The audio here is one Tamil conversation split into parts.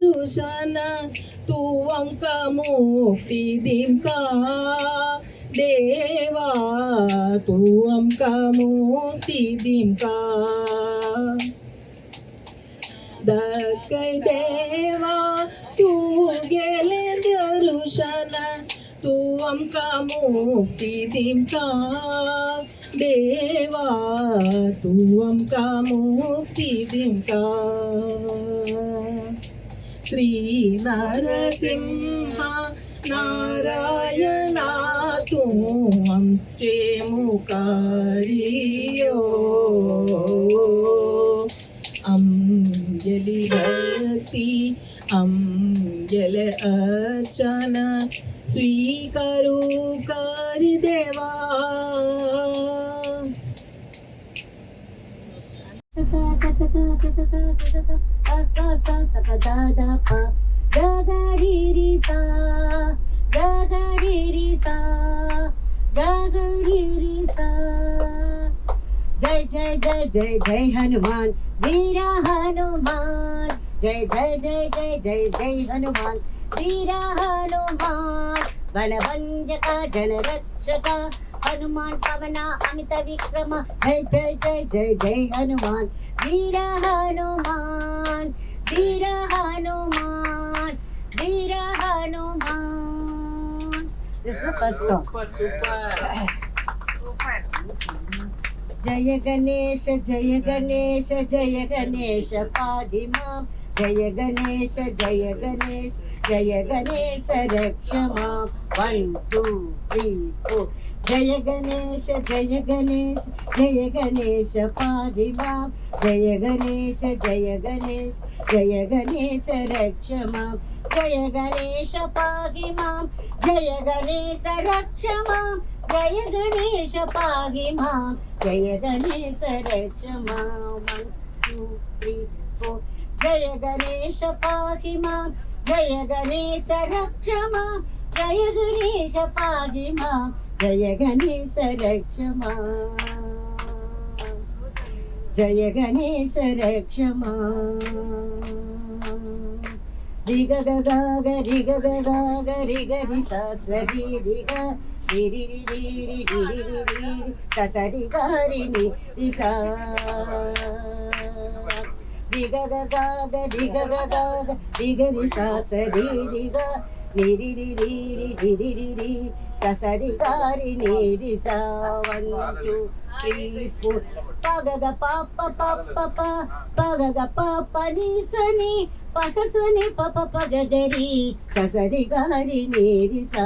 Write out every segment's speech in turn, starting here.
रुषाना तू आमका मुक्ती दिमका देवा तू आमका मुक्ती दिमका दक्कय देवा तू गेले दरुषाना तू आमका मुक्ती दिमका देवा तू आमका मुक्ती दिमका श्री नरसिंहा नारायणा तू आमचे मुखारियो अंजलि भक्ति अंजल अर्चन स्वीकारू कर देवा जय जय जय जय जय हनुमान वीरा हनुमान जय जय जय जय जय जय हनुमान वीरा हनुमान बलभंजका जनरक्षका हनुमान पवना अमित विक्रम जय जय जय जय जय हनुमान वीरा हनुमान वीरा हनुमान वीरा Hanuman. This is the first song. Super. जय गणेश जय गणेश जय गणेश पाहि मां जय गणेश जय गणेश जय गणेश रक्ष मां 1 2 3 4 जय गणेश जय गणेश जय गणेश पाहि मां जय गणेश जय गणेश जय गणेश रक्ष मां जय गणेश पाहि मां जय गणेश रक्ष मां जय गणेश पाहि मां जय गणेश रक्ष मां 1 2 3 4 जय गणेश पाहि मां जय गणेश रक्ष मां जय गणेश पाहि मां जय गणेश रक्ष मां जय गणेश रक्ष मां रि ग ग ग ग रि ग ग ग ग रि ग रि सा स रि रि ग रि रि रि रि रि रि रि रि रि सा स रि ग रि नि रि सा रि ग ग ग ग रि ग ग ग ग रि ग रि सा स रि रि ग रि रि रि रि रि रि रि रि रि सा स रि ग रि नि रि सा 1 2 3 4 pa ga ga pa pa pa pa pa pa ga ga pa pa ni sa ni pa sa sa ni pa pa pa ga ga ri sa sa ri ga ri ni ri sa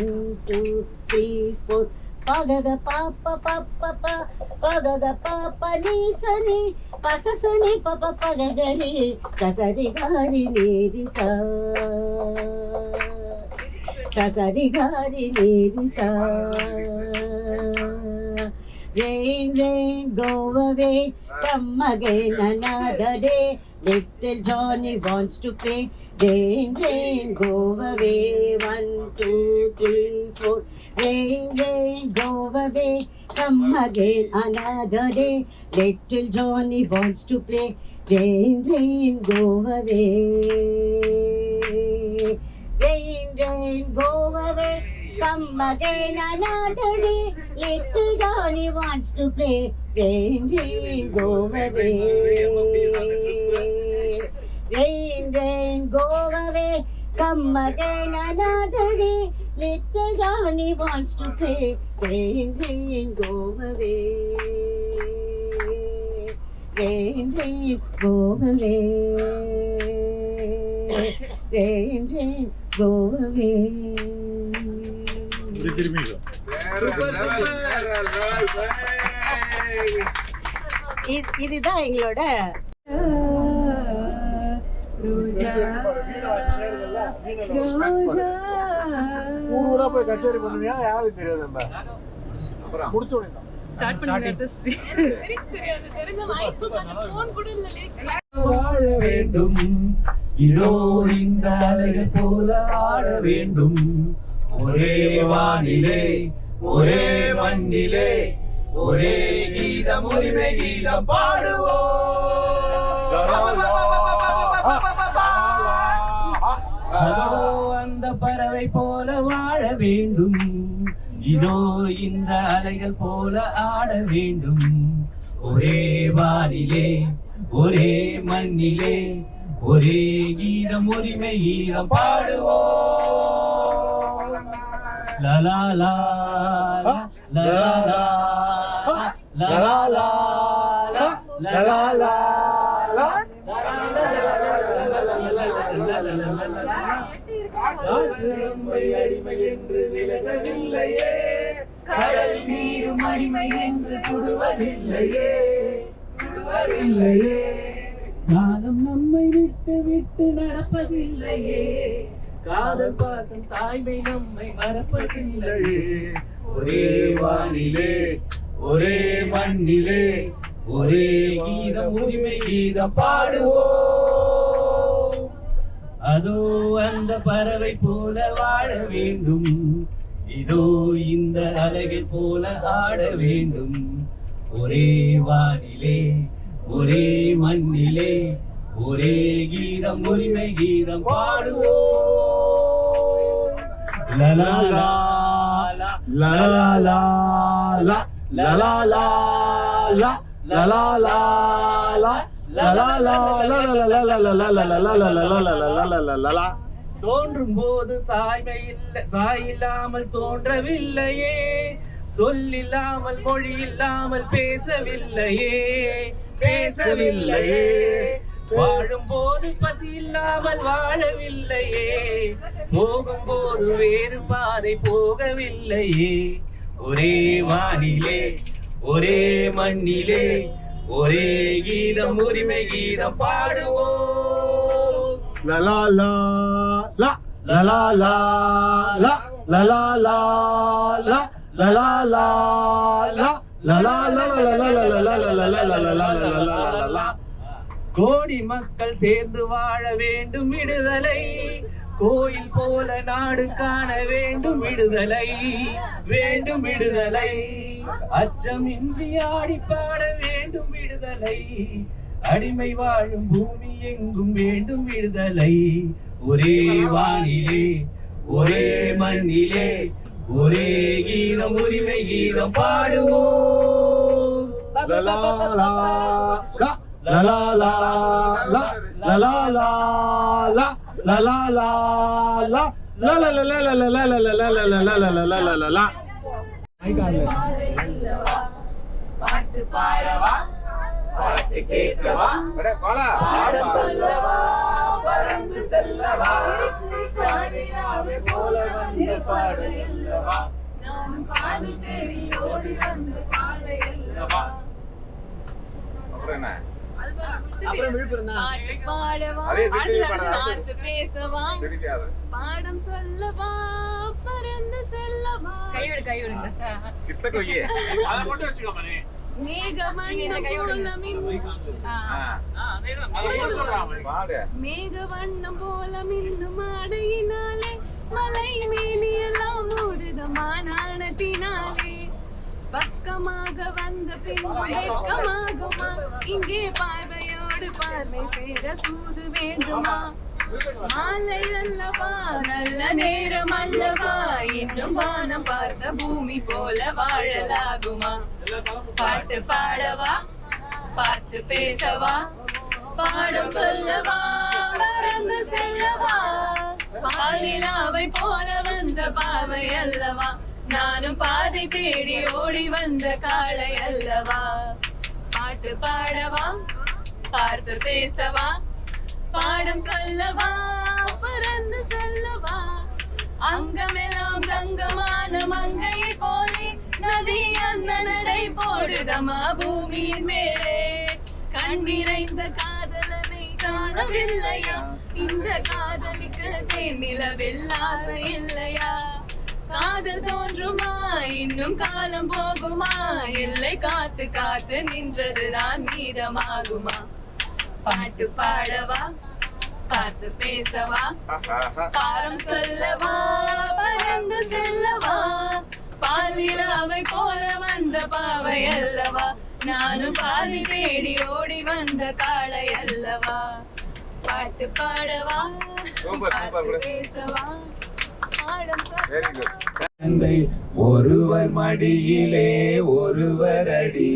1 2 3 4 pa ga ga pa pa pa pa pa pa ga ga pa pa ni sa ni pa sa sa ni pa pa pa ga ga ri sa sa ri ga ri ni ri sa sa sa ri ga ri ni ri sa. Rain, rain, go away, come again another day. Little Johnny wants to play. Rain, rain, go away. 1 2 3 4. Rain, rain, go away, come again another day. Little Johnny wants to play. Rain, rain, go away. Rain, rain, go away. Come again another day. Little Johnny wants to play. Rain, rain, go away. Rain, rain, go away. Come again another day. Little Johnny wants to play. Rain, rain, go away. Rain, rain, go away. Rain, rain, go away. இதுதான் எங்களோட ஊரா போய் கச்சேரி பண்ணுவியா யாருக்கு தெரியாது நம்ம முடிச்சோம் ஸ்டார்ட் பண்ணிட்டு வாழ வேண்டும் இதோ இந்த அலைகள் போல ஆட வேண்டும் ஒரே வானிலே ஒரே மண்ணிலே ஒரே கீதம் உரிமை கீதம் பாடுவோம் பறவை போல வாழ வேண்டும் இதோ இந்த அலைகள் போல ஆட வேண்டும் ஒரே வானிலே ஒரே மண்ணிலே ஒரே கீதம் உரிமை கீதம் பாடுவோம் லலா லா லலா லா லலா லா லலா லா அடிமை என்று விலகவில்லையே கடல் நீரும் அடிமை என்று சுடுவதில்லையே காலம் நம்மை விட்டு விட்டு நடப்பதில்லையே காதல் பாசம் தாய்மை நம்மை மறப்பதில்லையே ஒரே வானிலே ஒரே மண்ணிலே ஒரே கீதம் உரிமை கீதம் பாடுவோம் அதோ அந்த பறவை போல வாழ வேண்டும் இதோ இந்த அலைகள் போல ஆட வேண்டும் ஒரே வானிலே ஒரே மண்ணிலே ஒரே கீதம் உரிமை கீதம் பாடுவோம் லலா லா லலா லா லலா லா லலா லா தோன்றும் போது தாய்மை இல்லை தாய் இல்லாமல் தோன்றவில்லையே சொல்லில்லாமல் மொழி இல்லாமல் பேசவில்லையே வாழும் போது பசி இல்லாமல் வாழவில்லையே போகும் போது வேறு பாதை போகவில்லையே ஒரே வானிலே ஒரே மண்ணிலே ஒரே கீதம் உரிமை கீதம் பாடுவோம் லலா லா லா லலா லா லா லலா லா லா லலா லா லா லலா கோடி மக்கள் சேர்ந்து வாழ வேண்டும் விடுதலை கோயில் போல நாடு காண வேண்டும் விடுதலை அச்சமின்றி ஆடி பாட வேண்டும் விடுதலை அடிமை வாழும் பூமி எங்கும் வேண்டும் விடுதலை ஒரே வானிலே ஒரே மண்ணிலே ஒரே கீதம் உரிமை கீதம் பாடுவோம் லலா லா லலா லா லலா லா லலா லா லா பாட்டு பாடவா பாட்டு கேட்கவா பாடம் சொல்லவா பறந்து செல்லவா காணியாவை போல வந்து பாடல்லவா நான் பாடு தேடி ஓடி வந்து பாடல்லவா அப்புறம் விழுப்புரம் பாட்டு பாடவா பாட்டு பேசவா பாடம் சொல்லவா பறந்து செல்லவா கையோடு கிட்ட கொய்யே அத மட்டும் வச்சுக்கோமா நீ மேகவண்ணம் போல மின்னும் ஆடையினாலே மலை மேனியெல்லாம் மூடுதமா நாணத்தினாலே பக்கமாக வந்த பின் வெட்கமாகுமா இங்கே பார்வையோடு பார்வை சேர தூது வேண்டுமா மாலை அல்லவா நல்ல நேரம் அல்லவா இன்னும் வானம் பார்த்த பூமி போல வாழலாகுமா பாட்டு பாடவா பாட்டு பேசவா பாடம் சொல்லவா பறந்து செல்லவா பாலிலாவை போல வந்த பாவை அல்லவா நானும் பாதை தேடி ஓடி வந்த காளை அல்லவா பாட்டு பாடவா பார்த்து பேசவா பாடம் சொல்லவா பறந்து செல்லவா அங்கமெல்லாம் தங்கமான மங்கையை போலே நதி அந்த நடை போடுதமா பூமியின் மேலே கண்ணிறைந்த காதலனை காணவில்லையா இந்த காதலிக்கு தேனிலவில் ஆசை இல்லையா காதல் தோன்றுமா இன்னும் காலம் போகுமா இல்லை காத்து காத்து நின்றதுதான் மீதமாகுமா பாட்டு பாடவா பார்த்து பேசவா பாடம் சொல்லவா பறந்து செல்லவா பாலிலாவை போல வந்த பாவை அல்லவா நானும் பாதி தேடி ஓடி வந்த காளை அல்லவா பாட்டு பாடவா பார்த்து பேசவா வெரி குட். ஒருவர் மடியிலே ஒருவர் அடி,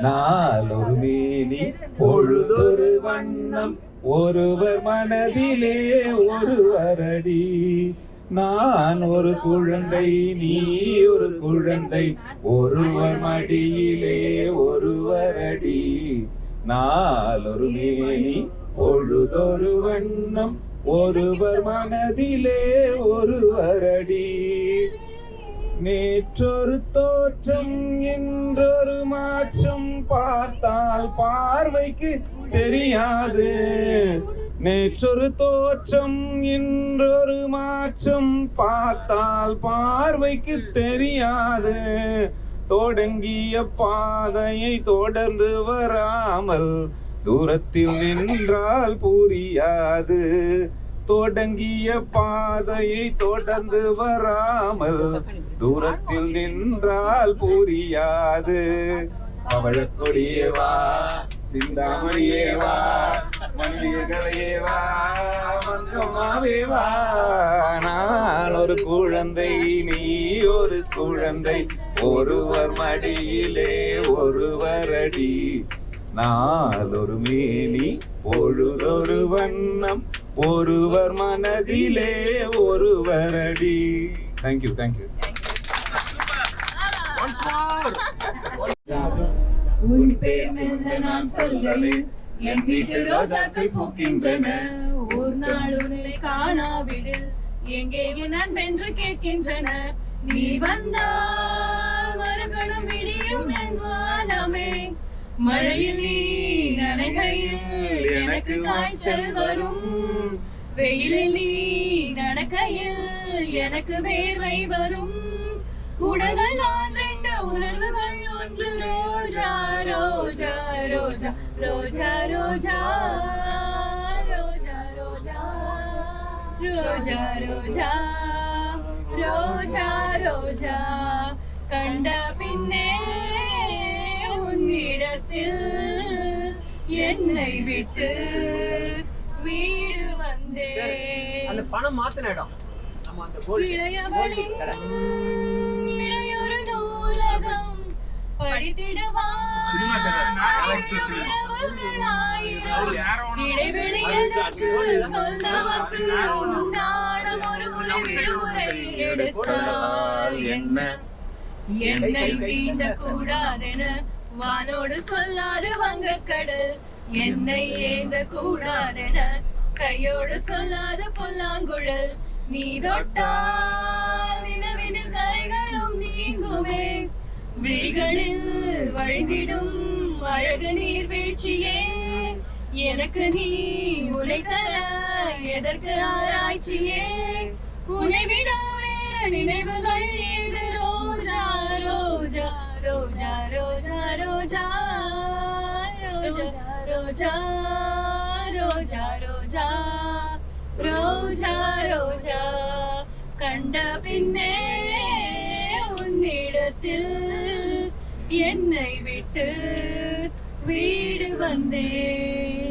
நாளொரு மேனி பொழுதொரு வண்ணம், ஒருவர் மனதிலே ஒருவர் அடி. நான் ஒரு குழந்தை நீ ஒரு குழந்தை, ஒருவர் மடியிலே ஒருவர் அடி. நாளொரு மேனி பொழுதொரு வண்ணம், ஒருவர் மனதிலே ஒருவர் அடி. நேற்றொரு தோற்றம் இன்றொரு மாற்றம், பார்த்தால் பார்வைக்கு தெரியாது. நேற்றொரு தோற்றம் இன்றொரு மாற்றம், பார்த்தால் பார்வைக்கு தெரியாது. தொடங்கிய பாதையை தொடர்ந்து வராமல் தூரத்தில் நின்றால் புரியாது. தொடங்கிய பாதையை தொடர்ந்து வராமல் தூரத்தில் நின்றால் புரியாது. பவழக்கொடியேவா சிந்தாமணியேவா, மல்லிகைகளேவா மங்கம்மாவேவா. நான் ஒரு குழந்தை நீ ஒரு குழந்தை, ஒருவர் மடியிலே ஒருவர் அடி. நாளொரு மேனி பொழுதொரு வண்ணம், ஒருவர் மனதிலே ஒருவர் அடி. Thank you thank you. உன் பேர் மெல்ல நான் சொல்கையில் என் வீட்டு ரோஜாக்கள் பூக்கின்றன. ஒரு நாள் உன்னை காணாவிடில் எங்கே நான் வென்று கேட்கின்றன. நீ வந்தால் மறுகணம் விடியும் என் வானமே. மழையில் நீ நனைகையில் எனக்கு காய்ச்சல் வரும். வெயிலில் நீ நடக்கையில் எனக்கு வேர்வை வரும். உடல்கள் நான் ரெண்டு உணர்வுகள் ஒன்று. ரோஜா ரோஜா ரோஜா ரோஜா ரோஜா ரோஜா ரோஜா ரோஜா ரோஜா ரோஜா ரோஜா. கண்ட பின்னே உன்னிடத்தில் என்னை விட்டு வீடு வந்தேன். அந்த பணம் மாத்தின இடம் நம்ம அந்த கோல்ட் இளையொரு நூலகம் படித்திடவா. இடைவெளி எதற்கு சொந்தமக்கு நாடம் ஒரு முறை எடுத்தால் என்ன. என்னை தீண்ட கூடாதென வானோடு சொல்லாது வங்கக்கடல். என்னை ஏந்த கூடாதென கையோடு சொல்லாது புல்லாங்குழல். நீ தொட்டால் நிலவினில் கரைகளும் நீங்குமே. விழிகளில் வழிந்திடும் அழகு நீர்வீழ்ச்சியே. எனக்கு நீ உனை தர எதற்கு ஆராய்ச்சியே. உன்னை விட வேற நினைவுகள் ஏது. ரோஜா ரோஜா ரோஜா ரோஜா ரோஜா ரோஜா ரோஜா ரோஜா ரோஜா ரோஜா. கண்ட பின்னே உன்னிடத்தில் என்னை விட்டு வீடு வந்தேன்.